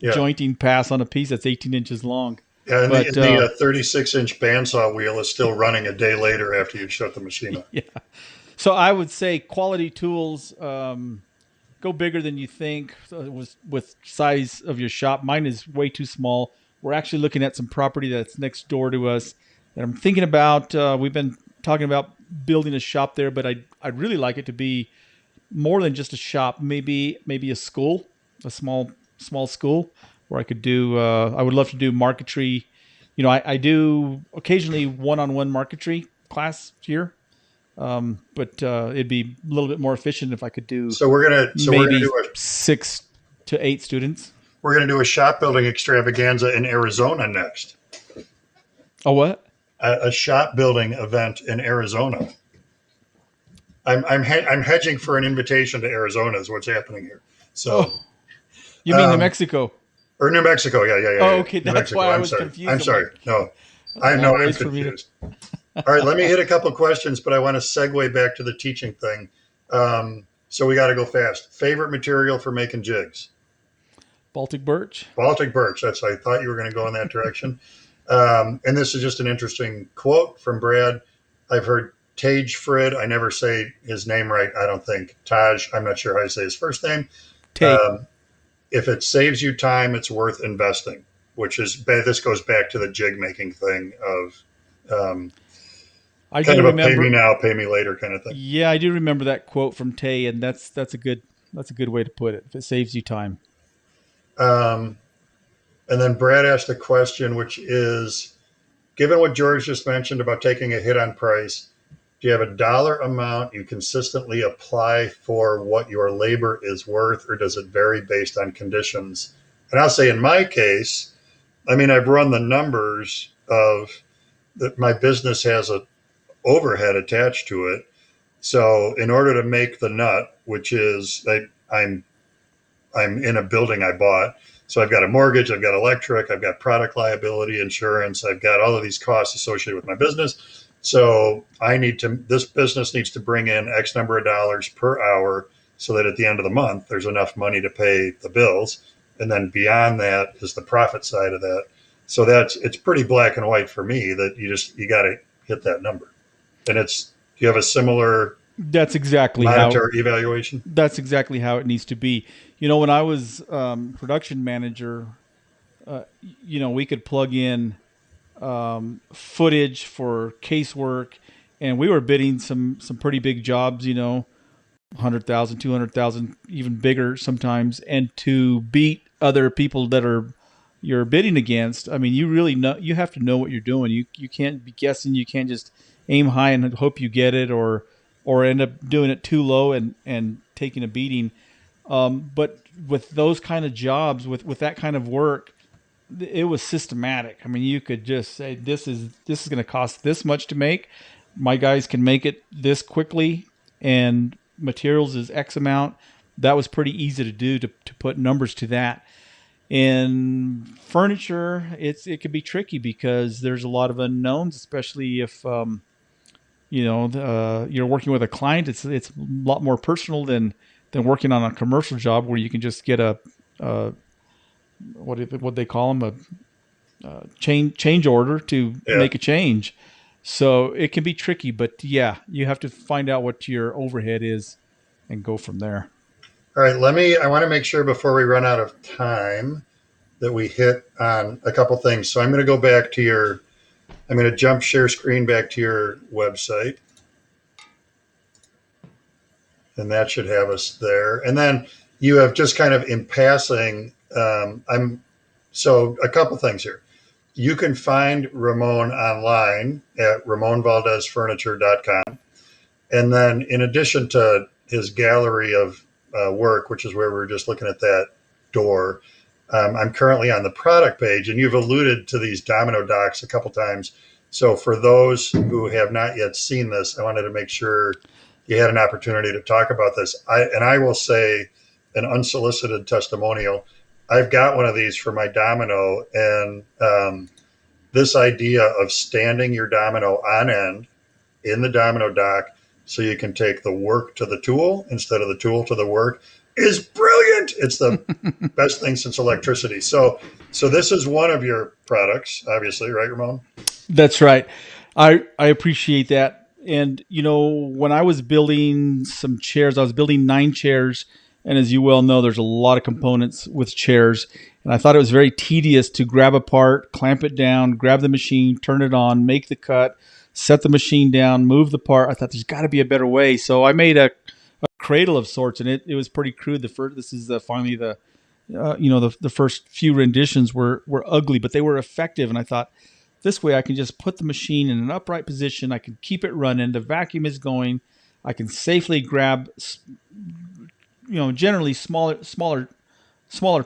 S2: jointing pass on a piece that's 18 inches long.
S1: Yeah, and the 36-inch bandsaw wheel is still running a day later after you shut the machine off.
S2: Yeah. So I would say quality tools, go bigger than you think with size of your shop. Mine is way too small. We're actually looking at some property that's next door to us that I'm thinking about. We've been talking about building a shop there, but I'd really like it to be more than just a shop. Maybe a school, a small school where I could do. I would love to do marquetry. I do occasionally one-on-one marquetry class here. But it'd be a little bit more efficient if I could do.
S1: So we're gonna do
S2: 6 to 8 students.
S1: We're gonna do a shop building extravaganza in Arizona next.
S2: Oh, what?
S1: A shop building event in Arizona. I'm hedging for an invitation to Arizona is what's happening here. So,
S2: you mean New Mexico?
S1: Or New Mexico.
S2: Oh,
S1: Yeah.
S2: okay.
S1: New
S2: That's
S1: Mexico.
S2: why I
S1: I'm
S2: was
S1: sorry.
S2: confused.
S1: I'm
S2: I'm
S1: sorry.
S2: like,
S1: No,
S2: that's a
S1: I know
S2: long
S1: I'm
S2: ways for me to.
S1: confused. All right, let me hit a couple questions, but I want to segue back to the teaching thing. So we got to go fast. Favorite material for making jigs?
S2: Baltic birch.
S1: Baltic birch. That's. I thought you were going to go in that direction. And this is just an interesting quote from Brad. I've heard Tage Frid. I never say his name right. I don't think Taj. I'm not sure how to say his first name.
S2: Tay.
S1: Um, if it saves you time, it's worth investing. Which is this goes back to the jig making thing of
S2: I
S1: kind
S2: do
S1: of a pay me
S2: remember.
S1: now, pay me later kind of thing.
S2: Yeah, I do remember that quote from Tay, and that's a good way to put it. If it saves you time.
S1: Um, and then Brad asked a question, which is, given what George just mentioned about taking a hit on price, do you have a dollar amount you consistently apply for what your labor is worth, or does it vary based on conditions? And I'll say in my case, I mean, I've run the numbers of that my business has a overhead attached to it. So in order to make the nut, which is I'm in a building I bought. So I've got a mortgage, I've got electric, I've got product liability insurance, I've got all of these costs associated with my business. So this business needs to bring in X number of dollars per hour so that at the end of the month, there's enough money to pay the bills. And then beyond that is the profit side of that. So it's pretty black and white for me that you got to hit that number. And do you have a similar
S2: That's exactly how.
S1: monetary evaluation?
S2: That's exactly how it needs to be. When I was production manager, we could plug in footage for casework, and we were bidding some pretty big jobs. 100,000, 200,000, even bigger sometimes, and to beat other people that are you're bidding against. I mean, you really know you have to know what you're doing. You can't be guessing. You can't just aim high and hope you get it, or end up doing it too low and taking a beating. But with those kind of jobs, with that kind of work, it was systematic. I mean, you could just say this is going to cost this much to make. My guys can make it this quickly, and materials is X amount. That was pretty easy to do to put numbers to that. In furniture, it could be tricky because there's a lot of unknowns, especially if you're working with a client. It's a lot more personal than working on a commercial job where you can just get a what they call them, a change order to
S1: Yeah.
S2: make a change. So it can be tricky, but yeah, you have to find out what your overhead is and go from there.
S1: All right, I want to make sure before we run out of time that we hit on a couple things. So I'm going to jump share screen back to your website, and that should have us there. And then you have just kind of in passing, so a couple things here. You can find Ramon online at ramonvaldezfurniture.com. And then in addition to his gallery of work, which is where we were just looking at that door, I'm currently on the product page, and you've alluded to these domino docks a couple times. So for those who have not yet seen this, I wanted to make sure you had an opportunity to talk about this. I will say an unsolicited testimonial. I've got one of these for my domino, and this idea of standing your domino on end in the domino dock so you can take the work to the tool instead of the tool to the work is brilliant. It's the best thing since electricity. So this is one of your products, obviously, right, Ramon?
S2: That's right. I appreciate that. And when I was building some chairs, I was building 9 chairs, and as you well know, there's a lot of components with chairs. And I thought it was very tedious to grab a part, clamp it down, grab the machine, turn it on, make the cut, set the machine down, move the part. I thought there's got to be a better way. So I made a cradle of sorts, and it was pretty crude. This is finally the first few renditions were ugly, but they were effective. And I thought, this way I can just put the machine in an upright position. I can keep it running. The vacuum is going. I can safely grab, generally smaller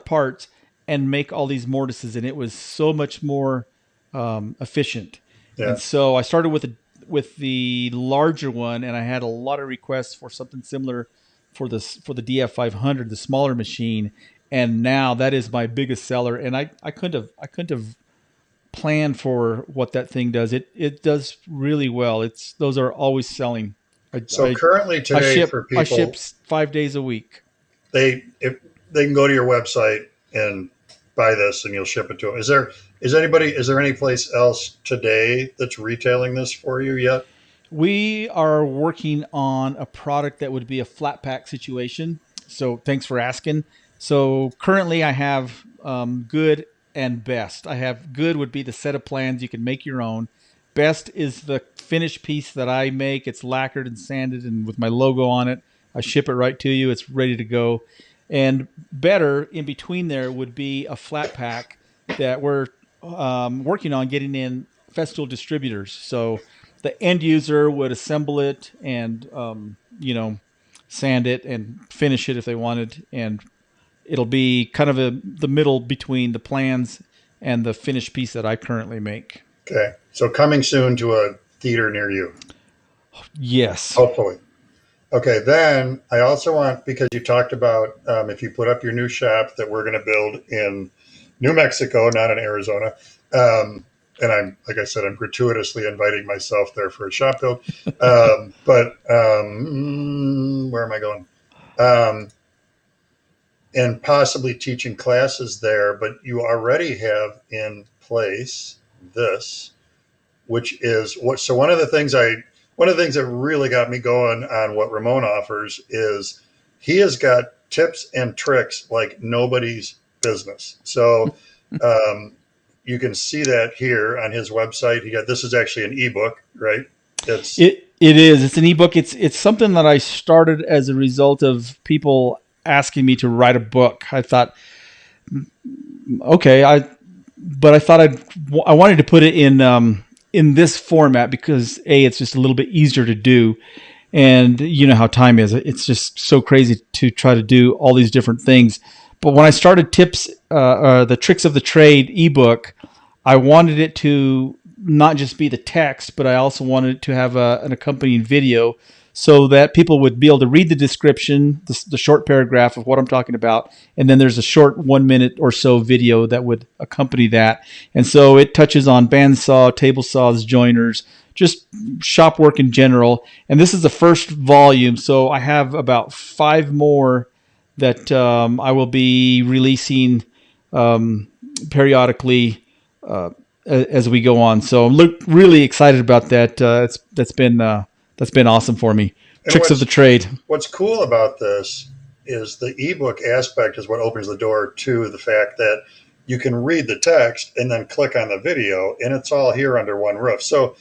S2: parts and make all these mortises. And it was so much more efficient.
S1: Yeah.
S2: And so I started with the larger one, and I had a lot of requests for something similar for the DF500, the smaller machine. and now that is my biggest seller. And I couldn't have planned for what that thing does. It does really well. Those are always selling.
S1: So currently today for
S2: I ship
S1: people,
S2: 5 days a week.
S1: if they can go to your website and buy this and you'll ship it to them. Is there any place else today that's retailing this for you yet?
S2: We are working on a product that would be a flat pack situation. So thanks for asking. So currently I have good and best. I have good would be the set of plans. You can make your own. Best is the finished piece that I make. It's lacquered and sanded and with my logo on it. I ship it right to you. It's ready to go. And better in between there would be a flat pack that we're working on getting in Festool distributors. So the end user would assemble it and sand it and finish it if they wanted, and it'll be kind of the middle between the plans and the finished piece that I currently make.
S1: Okay. So coming soon to a theater near you.
S2: Yes.
S1: Hopefully. Okay. Then I also want, because you talked about if you put up your new shop that we're going to build in New Mexico, not in Arizona. And I'm, like I said, I'm gratuitously inviting myself there for a shop build. Where am I going? And possibly teaching classes there, but you already have in place this, which is what. So one of the things that really got me going on what Ramon offers is he has got tips and tricks like nobody's business. So you can see that here on his website. This is actually an ebook, right?
S2: It is. It's an ebook. It's something that I started as a result of people asking me to write a book. I thought, okay, I thought I wanted to put it in this format because it's just a little bit easier to do. And you know how time is. It's just so crazy to try to do all these different things. But when I started the Tricks of the Trade ebook, I wanted it to not just be the text, but I also wanted it to have an accompanying video so that people would be able to read the description, the short paragraph of what I'm talking about, and then there's a short 1 minute or so video that would accompany that. And so it touches on bandsaw, table saws, joiners, just shop work in general. And this is the first volume, so I have about 5 more that I will be releasing periodically as we go on. So I'm really excited about that. That's been awesome for me. And Tricks of the Trade.
S1: What's cool about this is the ebook aspect is what opens the door to the fact that you can read the text and then click on the video, and it's all here under one roof. So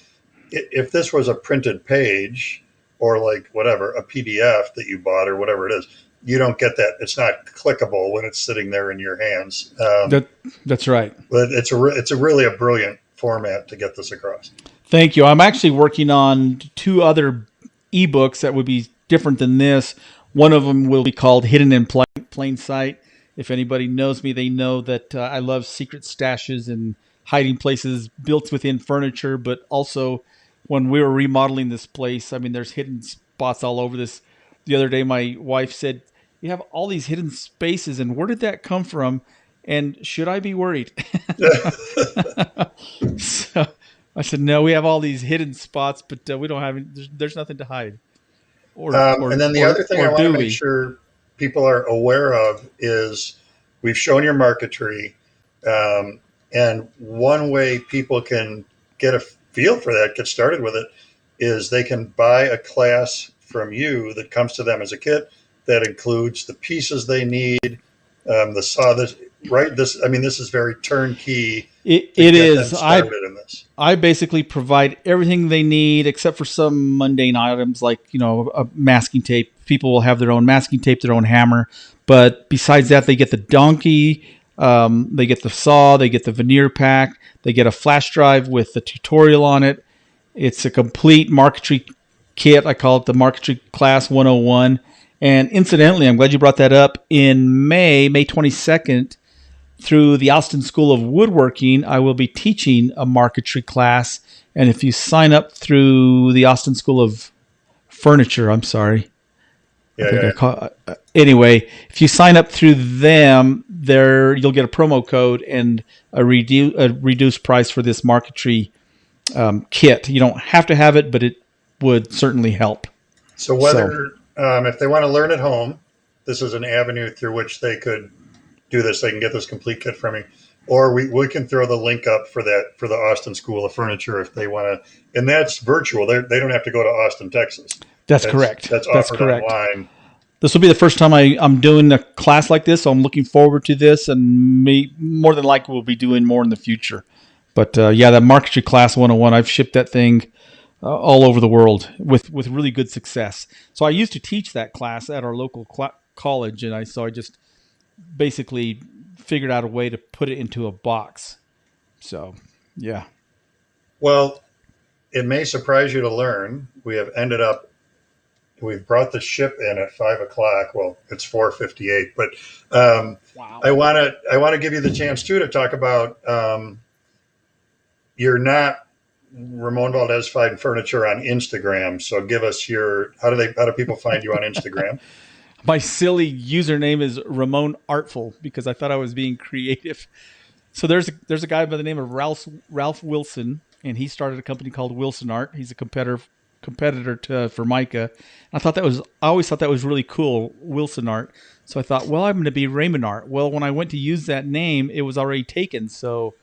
S1: if this was a printed page or like whatever, a PDF that you bought or whatever it is, you don't get that. It's not clickable when it's sitting there in your hands.
S2: That's right.
S1: But it's really a brilliant format to get this across.
S2: Thank you. I'm actually working on 2 other ebooks that would be different than this. One of them will be called Hidden in Plain Sight. If anybody knows me, they know that I love secret stashes and hiding places built within furniture, but also when we were remodeling this place, I mean, there's hidden spots all over this. The other day, my wife said, "You have all these hidden spaces, and where did that come from? And should I be worried?" So I said, "No, we have all these hidden spots, but we don't have. There's nothing to hide."
S1: And then the other thing I want to make sure people are aware of is we've shown your marquetry, and one way people can get a feel for that, get started with it, is they can buy a class from you that comes to them as a kit that includes the pieces they need, the saw. This is very turnkey.
S2: It is. I basically provide everything they need except for some mundane items like, a masking tape. People will have their own masking tape, their own hammer. But besides that, they get the donkey, they get the saw, they get the veneer pack, they get a flash drive with the tutorial on it. It's a complete marquetry kit. I call it the Marquetry Class 101. And incidentally, I'm glad you brought that up. In May 22nd, through the Aspen School of Woodworking, I will be teaching a marquetry class. And if you sign up through the Aspen School of Furniture, I
S1: Yeah,
S2: think
S1: yeah.
S2: I call anyway. If you sign up through them, there you'll get a promo code and a reduced price for this marquetry kit. You don't have to have it, but it would certainly help.
S1: So
S2: So
S1: whether if they want to learn at home, this is an avenue through which they could do this. They can get this complete kit from me, or we can throw the link up for that for the Austin School of Furniture if they want to, and that's virtual. They don't have to go to Austin, Texas.
S2: that's
S1: That's
S2: correct.
S1: that's
S2: That's
S1: offered
S2: correct.
S1: online.
S2: This will be the first time I'm doing a class like this, so I'm looking forward to this, and more than likely we'll be doing more in the future. But yeah, that marquetry class 101, I've shipped that thing all over the world with really good success. So I used to teach that class at our local college, and I just basically figured out a way to put it into a box. So yeah.
S1: Well, it may surprise you to learn we have ended up. We've brought the ship in at 5 o'clock. Well, it's 4:58, but
S2: Wow.
S1: I want to give you the chance too to talk about. You're not Ramon Valdez Fine Furniture on Instagram. So give us your how do people find you on Instagram?
S2: My silly username is Ramon Artful because I thought I was being creative. So there's a guy by the name of Ralph Wilson, and he started a company called Wilson Art. He's a competitor to Formica. I always thought that was really cool, Wilson Art. So I thought, well, I'm going to be Raymond Art. Well, when I went to use that name, it was already taken. So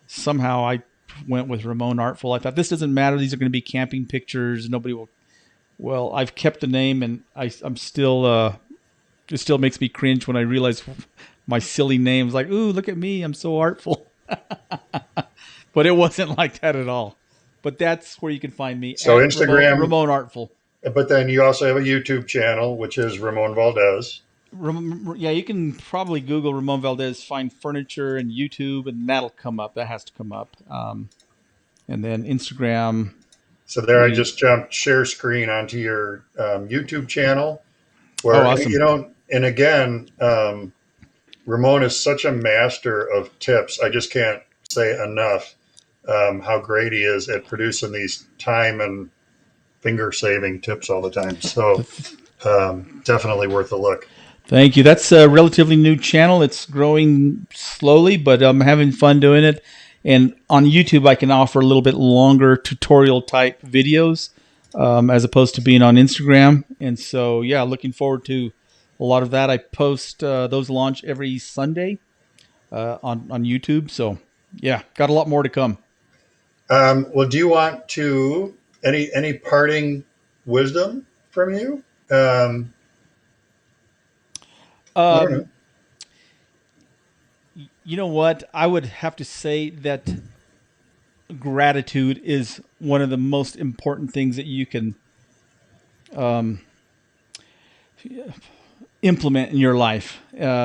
S2: somehow I went with Ramon Artful. I thought this doesn't matter. These are going to be camping pictures. Nobody will. Well, I've kept the name, and I'm still. It still makes me cringe when I realize my silly name is like, ooh, look at me, I'm so artful. But it wasn't like that at all. But that's where you can find me
S1: So
S2: at
S1: Instagram,
S2: Ramon Artful.
S1: but then you also have a YouTube channel, which is Ramon Valdez.
S2: Yeah, you can probably Google Ramon Valdez Fine Furniture and YouTube, and that'll come up. That has to come up. And then Instagram.
S1: So there, I just jumped share screen onto your YouTube channel,
S2: Oh,
S1: where
S2: awesome.
S1: and again, Ramon is such a master of tips. I just can't say enough how great he is at producing these time and finger saving tips all the time. So definitely worth a look.
S2: Thank you. That's a relatively new channel. It's growing slowly, but I'm having fun doing it. And on YouTube, I can offer a little bit longer tutorial type videos as opposed to being on Instagram. And so, yeah, looking forward to a lot of that. I post those launch every Sunday on YouTube. So, yeah, got a lot more to come.
S1: Well, do you want to any parting wisdom from you? I don't
S2: Um,
S1: know.
S2: you know what? I would have to say that gratitude is one of the most important things that you can implement in your life,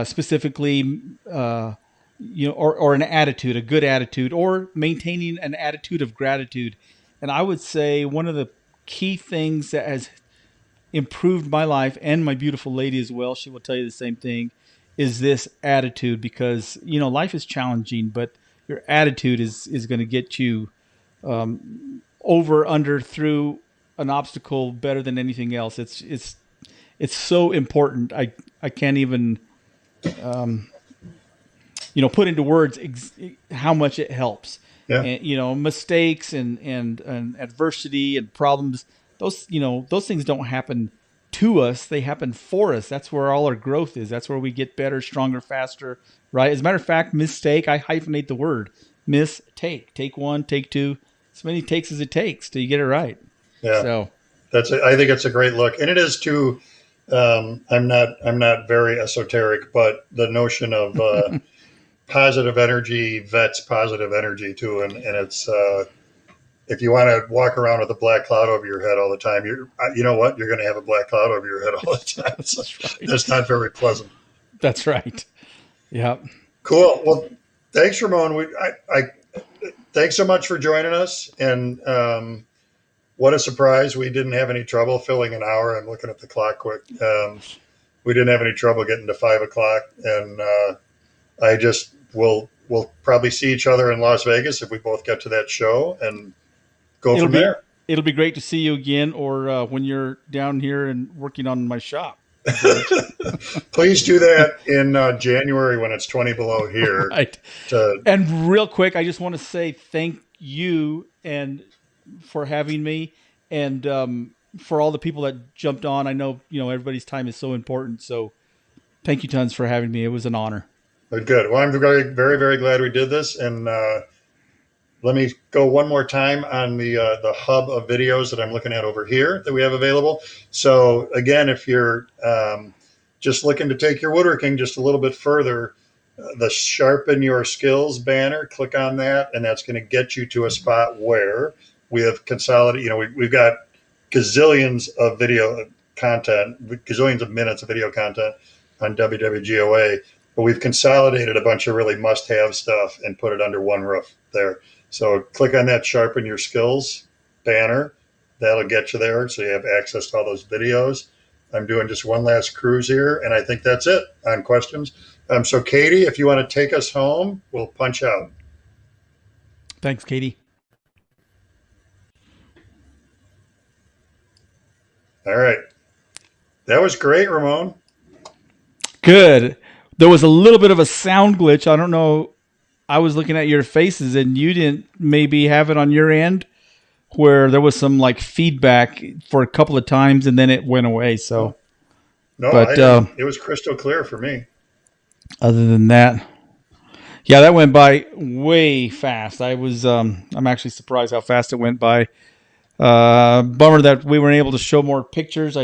S2: specifically, or an attitude, a good attitude, or maintaining an attitude of gratitude. And I would say one of the key things that has improved my life and my beautiful lady as well, she will tell you the same thing, is this attitude because, life is challenging, but your attitude is going to get you over, under, through an obstacle better than anything else. It's so important. I can't even put into words how much it helps.
S1: Yeah,
S2: And mistakes and adversity and problems. Those things don't happen to us; they happen for us. That's where all our growth is. That's where we get better, stronger, faster. Right? As a matter of fact, mistake. I hyphenate the word mistake. Take one, take two, as many takes as it takes till you get it right.
S1: yeah.
S2: So
S1: I think it's a great look, and it is too. I'm not very esoteric, but the notion of positive energy vets positive energy too, and it's if you want to walk around with a black cloud over your head all the time, you know what, you're going to have a black cloud over your head all the time. So
S2: that's right.
S1: that's not very pleasant.
S2: That's right. Yeah.
S1: Cool. Well, thanks, Ramon. I thanks so much for joining us, and what a surprise! We didn't have any trouble filling an hour. I'm looking at the clock quick. We didn't have any trouble getting to 5 o'clock, and I just we'll probably see each other in Las Vegas if we both get to that show and go
S2: It'll
S1: from
S2: be
S1: there.
S2: it'll be great to see you again, or when you're down here and working on my shop. George.
S1: Please do that in January when it's 20 below here.
S2: Right.
S1: To,
S2: And real quick, I just want to say thank you and for having me, and for all the people that jumped on. I know everybody's time is so important, so thank you tons for having me. It was an honor.
S1: good. Well, I'm very, very, very glad we did this. And let me go one more time on the hub of videos that I'm looking at over here that we have available. So again, if you're just looking to take your woodworking just a little bit further, the Sharpen Your Skills banner, click on that, and that's going to get you to a spot where we have consolidated. We've got gazillions of video content, gazillions of minutes of video content on WWGOA, but we've consolidated a bunch of really must-have stuff and put it under one roof there. So click on that Sharpen Your Skills banner. That'll get you there, so you have access to all those videos. I'm doing just one last cruise here, and I think that's it on questions. So Katie, if you want to take us home, we'll punch out.
S2: Thanks, Katie.
S1: All right. That was great, Ramon.
S2: Good. There was a little bit of a sound glitch. I don't know. I was looking at your faces, and you didn't maybe have it on your end, where there was some like feedback for a couple of times, and then it went away. So,
S1: no,
S2: but
S1: it was crystal clear for me.
S2: Other than that, yeah, that went by way fast. I'm actually surprised how fast it went by. Bummer that we weren't able to show more pictures.